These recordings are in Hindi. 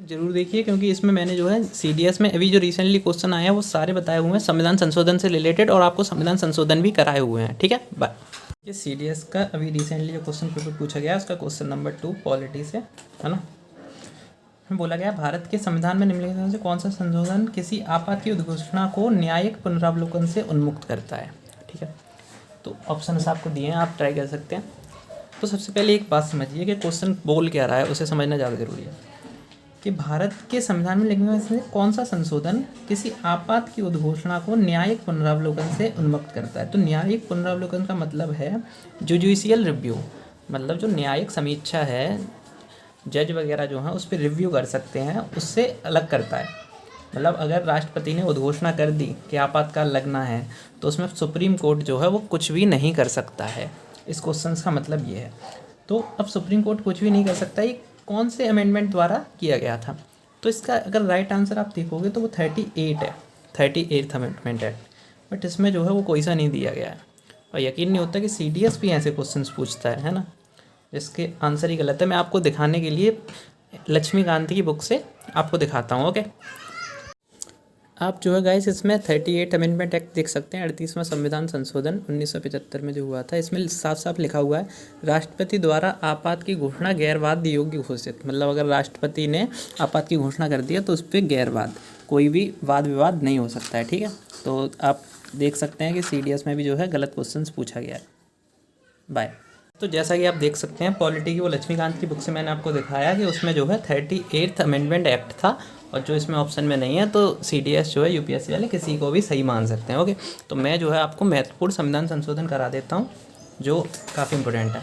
जरूर देखिए, क्योंकि इसमें मैंने जो है CDS में अभी जो रिसेंटली क्वेश्चन आया है वो सारे बताए हुए हैं संविधान संशोधन से रिलेटेड, और आपको संविधान संशोधन भी कराए हुए हैं। ठीक है, बाय। ये CDS का अभी रिसेंटली जो क्वेश्चन पेपर पूछा गया है उसका क्वेश्चन नंबर 2 पॉलिटी से है ना। बोला गया भारत के संविधान में निम्नलिखित में से कौन सा संशोधन किसी आपात की उद्घोषणा को न्यायिक पुनरावलोकन से उन्मुक्त करता है। ठीक है, तो ऑप्शन आपको दिए हैं, आप ट्राई कर सकते हैं। तो सबसे पहले एक बात समझिए कि क्वेश्चन बोल क्या रहा है, उसे समझना ज़्यादा जरूरी है कि भारत के संविधान में लिखने से कौन सा संशोधन किसी आपात की उद्घोषणा को न्यायिक पुनरावलोकन से उन्मुक्त करता है। तो न्यायिक पुनरावलोकन का मतलब है जुडिशियल रिव्यू, मतलब जो न्यायिक समीक्षा है, जज वगैरह जो हैं उस पर रिव्यू कर सकते हैं, उससे अलग करता है। मतलब अगर राष्ट्रपति ने उद्घोषणा कर दी कि आपातकाल लगना है तो उसमें सुप्रीम कोर्ट जो है वो कुछ भी नहीं कर सकता है। इस क्वेश्चन का मतलब ये है। तो अब सुप्रीम कोर्ट कुछ भी नहीं कर सकता, ये कौन से अमेंडमेंट द्वारा किया गया था। तो इसका अगर राइट आंसर आप देखोगे तो वो 38 है, 38th अमेंडमेंट है। बट इसमें जो है वो कोई सा नहीं दिया गया है, और यकीन नहीं होता कि CDS भी ऐसे क्वेश्चंस पूछता है ना, जिसके आंसर ही गलत है। मैं आपको दिखाने के लिए लक्ष्मीकांत की बुक से आपको दिखाता हूँ। ओके, आप जो है गाइस इसमें 38 अमेंडमेंट एक्ट देख सकते हैं, 38वां संविधान संशोधन 1975 में जो हुआ था। इसमें साफ साफ लिखा हुआ है राष्ट्रपति द्वारा आपात की घोषणा गैरवाद योग्य घोषित। मतलब अगर राष्ट्रपति ने आपात की घोषणा कर दिया तो उस पर गैरवाद, कोई भी वाद विवाद नहीं हो सकता है। ठीक है, तो आप देख सकते हैं कि CDS में भी जो है गलत क्वेश्चन पूछा गया है। बाय। तो जैसा कि आप देख सकते हैं पॉलिटी की वो लक्ष्मीकांत की बुक से मैंने आपको दिखाया कि उसमें जो है 38th अमेंडमेंट एक्ट था, और जो इसमें ऑप्शन में नहीं है। तो CDS जो है UPSC वाले किसी को भी सही मान सकते हैं। ओके, तो मैं जो है आपको महत्वपूर्ण संविधान संशोधन करा देता हूँ जो काफ़ी इंपॉर्टेंट है।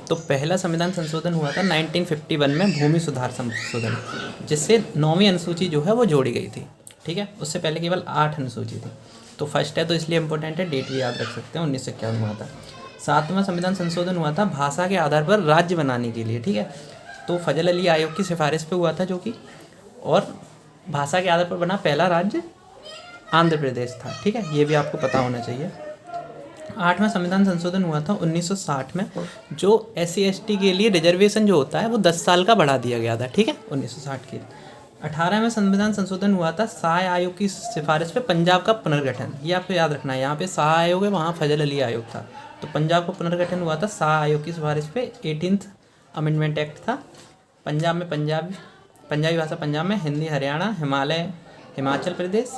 तो पहला संविधान संशोधन हुआ था 1951 में, भूमि सुधार संशोधन, जिससे 9वीं अनुसूची जो है वो जोड़ी गई थी। ठीक है, उससे पहले केवल 8 अनुसूची थी। तो फर्स्ट है तो इसलिए इंपॉर्टेंट है, डेट भी याद रख सकते हैं, 1951 हुआ था। 7वां संविधान संशोधन हुआ था भाषा के आधार पर राज्य बनाने के लिए। ठीक है, तो फजल अली आयोग की सिफारिश पे हुआ था जो कि, और भाषा के आधार पर बना पहला राज्य आंध्र प्रदेश था। ठीक है, ये भी आपको पता होना चाहिए। 8वां संविधान संशोधन हुआ था 1960 में, जो SC ST के लिए रिजर्वेशन जो होता है वो 10 साल का बढ़ा दिया गया था। ठीक है, 1960 के। 18वें संविधान संशोधन हुआ था शाह आयोग की सिफारिश पे पंजाब का पुनर्गठन। ये आपको याद रखना है, यहाँ पे शाह आयोग है, वहाँ फजल अली आयोग था। तो पंजाब का पुनर्गठन हुआ था शाह आयोग की सिफारिश पे, 18th अमेंडमेंट एक्ट था। पंजाब में पंजाबी भाषा पंजाब में, Hindi Haryana, Himachal Pradesh,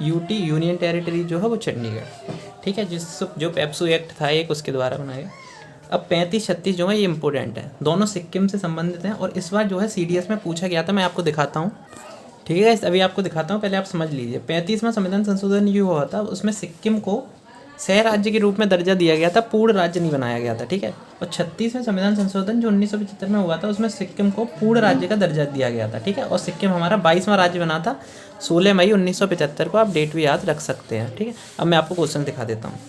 UT union territory जो है वो चंडीगढ़। ठीक है, जो पेप्सू एक्ट था एक, उसके द्वारा बनाया गया। अब 35-36 जो है ये इंपॉर्टेंट है, दोनों सिक्किम से संबंधित हैं, और इस बार जो है CDS में पूछा गया था। मैं आपको दिखाता हूँ। ठीक है, अभी आपको दिखाता हूँ, पहले आप समझ लीजिए। 35वां संविधान संशोधन ये हुआ था, उसमें सिक्किम को सह राज्य के रूप में दर्जा दिया गया था, पूर्ण राज्य नहीं बनाया गया था। ठीक है, और 36वें संविधान संशोधन जो 1975 में हुआ था उसमें सिक्किम को पूर्ण राज्य का दर्जा दिया गया था। ठीक है, और सिक्किम हमारा 22वां राज्य बना था 16 मई 1975 को। आप डेट भी याद रख सकते हैं। ठीक है, अब मैं आपको क्वेश्चन दिखा देता हूँ।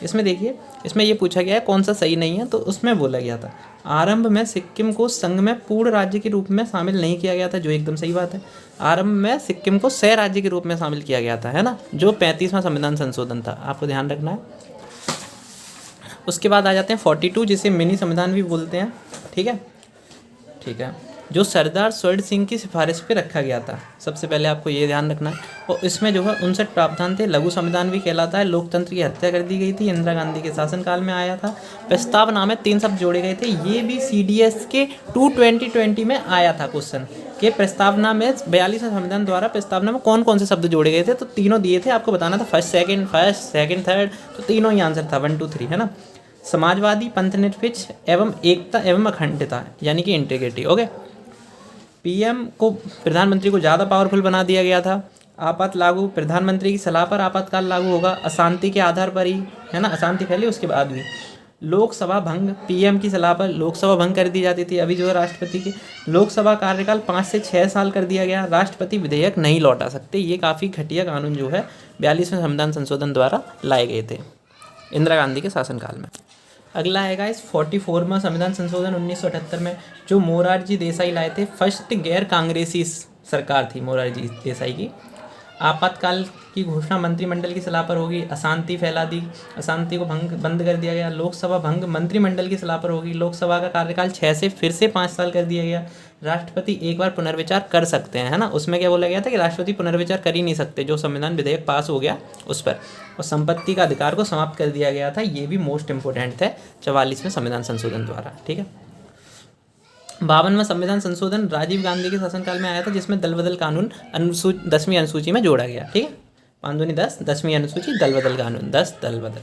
इसमें देखिए, इसमें ये पूछा गया है कौन सा सही नहीं है। तो उसमें बोला गया था आरंभ में सिक्किम को संघ में पूर्ण राज्य के रूप में शामिल नहीं किया गया था, जो एकदम सही बात है। आरंभ में सिक्किम को सह राज्य के रूप में शामिल किया गया था, है ना, जो 35वां संविधान संशोधन था, आपको ध्यान रखना है। उसके बाद आ जाते हैं 42, जिसे मिनी संविधान भी बोलते हैं। ठीक है, जो सरदार स्वर्ण सिंह की सिफारिश पे रखा गया था। सबसे पहले आपको ये ध्यान रखना है। और इसमें जो है 59 प्रावधान थे, लघु संविधान भी कहलाता है। लोकतंत्र की हत्या कर दी गई थी, इंदिरा गांधी के शासनकाल में आया था। प्रस्तावना में 3 शब्द जोड़े गए थे, ये भी CDS के 2020 में आया था क्वेश्चन कि प्रस्तावना में 42वें संविधान द्वारा प्रस्तावना में कौन कौन से शब्द जोड़े गए थे। तो तीनों दिए थे, आपको बताना था फर्स्ट सेकंड थर्ड, तो तीनों ही आंसर था 1 2 3, है ना। समाजवादी, पंथनिरपेक्ष एवं एकता एवं अखंडता, यानी कि इंटीग्रिटी। ओके, PM को, प्रधानमंत्री को ज़्यादा पावरफुल बना दिया गया था। आपात लागू, प्रधानमंत्री की सलाह पर आपातकाल लागू होगा, अशांति के आधार पर ही, है ना, अशांति फैली उसके बाद भी। लोकसभा भंग, PM की सलाह पर लोकसभा भंग कर दी जाती थी। अभी जो है राष्ट्रपति की लोकसभा कार्यकाल 5 से 6 साल कर दिया गया। राष्ट्रपति विधेयक नहीं लौटा सकते। ये काफ़ी घटिया कानून जो है 42वें संविधान संशोधन द्वारा लाए गए थे इंदिरा गांधी के शासनकाल में। अगला है गाइस 44वां संविधान संशोधन 1978 में, जो मोरारजी देसाई लाए थे। फर्स्ट गैर कांग्रेसी सरकार थी मोरारजी देसाई की। आपातकाल की घोषणा मंत्रिमंडल की सलाह पर होगी। अशांति फैला दी, अशांति को बंद कर दिया गया। लोकसभा भंग मंत्रिमंडल की सलाह पर होगी। लोकसभा का कार्यकाल 6 से फिर से 5 साल कर दिया गया। राष्ट्रपति एक बार पुनर्विचार कर सकते हैं, है ना। उसमें क्या बोला गया था कि राष्ट्रपति पुनर्विचार कर ही नहीं सकते जो संविधान विधेयक पास हो गया उस पर। और संपत्ति का अधिकार को समाप्त कर दिया गया था, ये भी मोस्ट इंपोर्टेंट है 44वें संविधान संशोधन द्वारा, ठीक है। 52वां संविधान संशोधन राजीव गांधी के शासनकाल में आया था, जिसमें दल बदल कानून 10वीं अनुसूची में जोड़ा गया, ठीक है। 5 दूनी 10, 10वीं अनुसूची, दल बदल कानून 10 दल बदल।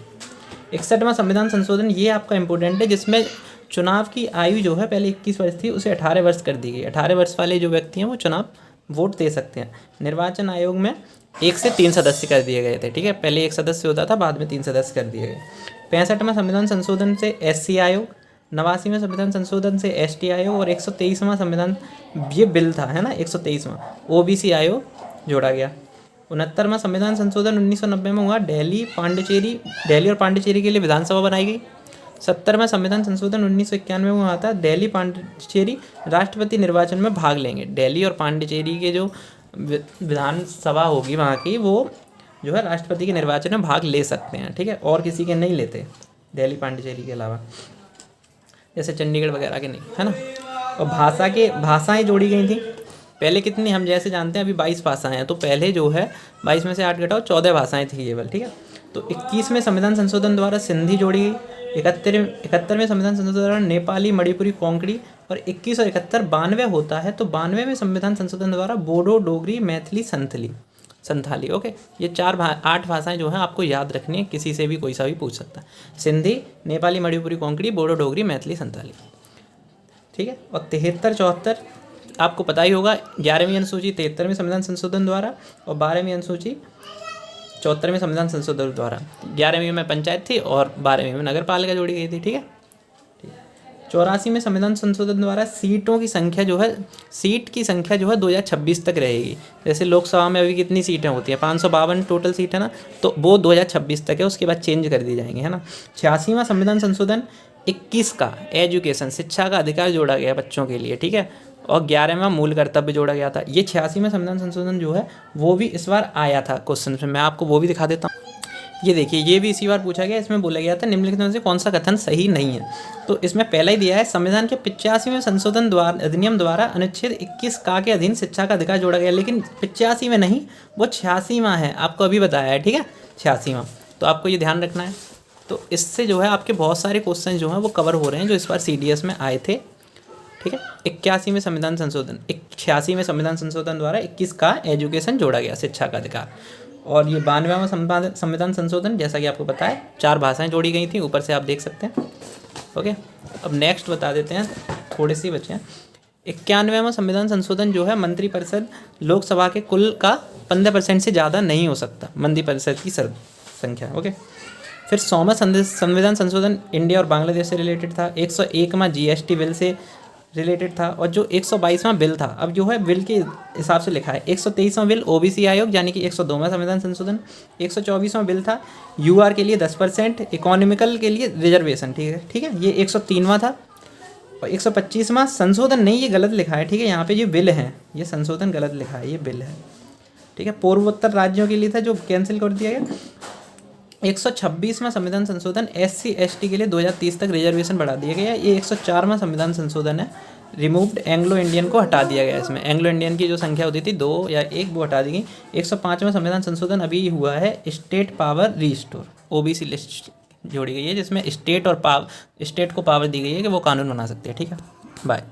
61वां संविधान संशोधन, ये आपका इंपॉर्टेंट है, जिसमें चुनाव की आयु जो है पहले 21 वर्ष थी, उसे 18 वर्ष कर दी गई। 18 वर्ष वाले जो व्यक्ति हैं वो चुनाव वोट दे सकते हैं। निर्वाचन आयोग में 1 से 3 सदस्य कर दिए गए थे, ठीक है। पहले 1 सदस्य होता था, बाद में 3 सदस्य कर दिए गए। 65वां संविधान संशोधन से SC आयोग, 89वें संविधान संशोधन से ST आयोग और 123वां संविधान, ये बिल था, है ना, 123वां OBC आयोग जोड़ा गया। 69वां संविधान संशोधन 1990 में हुआ। दिल्ली और पांडिचेरी के लिए विधानसभा बनाई गई। 70वां संविधान संशोधन 1991 में हुआ था। दिल्ली पांडिचेरी राष्ट्रपति निर्वाचन में भाग लेंगे। दिल्ली और पांडिचेरी के जो विधानसभा होगी वहाँ की, वो जो है राष्ट्रपति के निर्वाचन में भाग ले सकते हैं, ठीक है, और किसी के नहीं लेते, दिल्ली पांडिचेरी के अलावा, जैसे चंडीगढ़ वगैरह के नहीं, है ना। और भाषाएं जोड़ी गई थी। पहले कितनी, हम जैसे जानते हैं अभी 22 भाषाएं हैं, तो पहले जो है 22 में से 8 घटाओ 14 भाषाएं थी केवल, ठीक है। तो 21वें संविधान संशोधन द्वारा सिंधी जोड़ी गई। 71वें संविधान संशोधन द्वारा नेपाली, मणिपुरी, कोंकणी, और 21 और 71 92 होता है, तो 92वें संविधान संशोधन द्वारा बोडो, डोगरी, मैथिली, संथाली, ओके। ये 8 भाषाएं जो हैं आपको याद रखनी है, किसी से भी कोई सा भी पूछ सकता है। सिंधी, नेपाली, मणिपुरी, कोंकणी, बोडो, डोगरी, मैथिली, संथाली, ठीक है। और 73, 74 आपको पता ही होगा। 11वीं अनुसूची 73वें संविधान संशोधन द्वारा, और 12वीं अनुसूची 74वें संविधान संशोधन द्वारा। 11वीं में पंचायत थी और 12वीं में नगर पालिका जोड़ी गई थी, ठीक है। 84वें संविधान संशोधन द्वारा सीट की संख्या जो है 2026 तक रहेगी। जैसे लोकसभा में अभी कितनी सीटें होती हैं, 552 टोटल सीट है ना, तो वो 2026 तक है, उसके बाद चेंज कर दी जाएंगी, है ना। 86वां संविधान संशोधन 21 का एजुकेशन, शिक्षा का अधिकार जोड़ा गया बच्चों के लिए, ठीक है। और 11वां मूल कर्तव्य जोड़ा गया था। ये 86वां संविधान संशोधन जो है वो भी इस बार आया था क्वेश्चन में, मैं आपको वो भी दिखा देता हूँ। ये देखिए, ये भी इसी बार पूछा गया। इसमें बोला गया था निम्नलिखित में से कौन सा कथन सही नहीं है। तो इसमें पहला ही दिया है, संविधान के 85वें संशोधन द्वारा अधिनियम द्वारा अनुच्छेद 21 का के अधीन शिक्षा का अधिकार जोड़ा गया, लेकिन 85 में नहीं, वो 86वां है, आपको अभी बताया है, ठीक है, 86वां। तो आपको ये ध्यान रखना है। तो इससे जो है आपके बहुत सारे क्वेश्चन जो हैं वो कवर हो रहे हैं, जो इस बार CDS में आए थे, ठीक है। 81वें संविधान संशोधन, 86वें संविधान संशोधन द्वारा 21 का एजुकेशन जोड़ा गया, शिक्षा का अधिकार। और ये 92वां संविधान संशोधन, जैसा कि आपको पता है 4 भाषाएं जोड़ी गई थी, ऊपर से आप देख सकते हैं, ओके। अब नेक्स्ट बता देते हैं, थोड़े से बचे हैं। 91वां संविधान संशोधन जो है, मंत्रिपरिषद लोकसभा के कुल का 15% से ज़्यादा नहीं हो सकता, मंत्रिपरिषद की संख्या, ओके। फिर 100वां संविधान संशोधन इंडिया और बांग्लादेश से रिलेटेड था। 101वां GST बिल से रिलेटेड था। और जो 122वां बिल था, अब जो है बिल के हिसाब से लिखा है, 123वां बिल OBC आयोग यानी कि 102वां संविधान संशोधन। 124वां बिल था UR के लिए 10%, इकोनॉमिकल के लिए रिजर्वेशन, ठीक है, ये 103वां था। और 125वां संशोधन नहीं, ये गलत लिखा है, ठीक है, यहाँ पे ये बिल है, ये संशोधन गलत लिखा है, ये बिल है, ठीक है। पूर्वोत्तर राज्यों के लिए था, जो कैंसिल कर दिया गया। 126वां संविधान संशोधन SC ST के लिए 2030 तक रिजर्वेशन बढ़ा दिया गया। ये 104वां संविधान संशोधन है। रिमूव्ड एंग्लो इंडियन को हटा दिया गया। इसमें एंग्लो इंडियन की जो संख्या होती थी 2 या 1, वो हटा दी गई। 105वां संविधान संशोधन अभी हुआ है, state power restore, OBC list जोड़ी गई है, जिसमें स्टेट को पावर दी गई है कि वो कानून बना सकते हैं, ठीक है। बाय।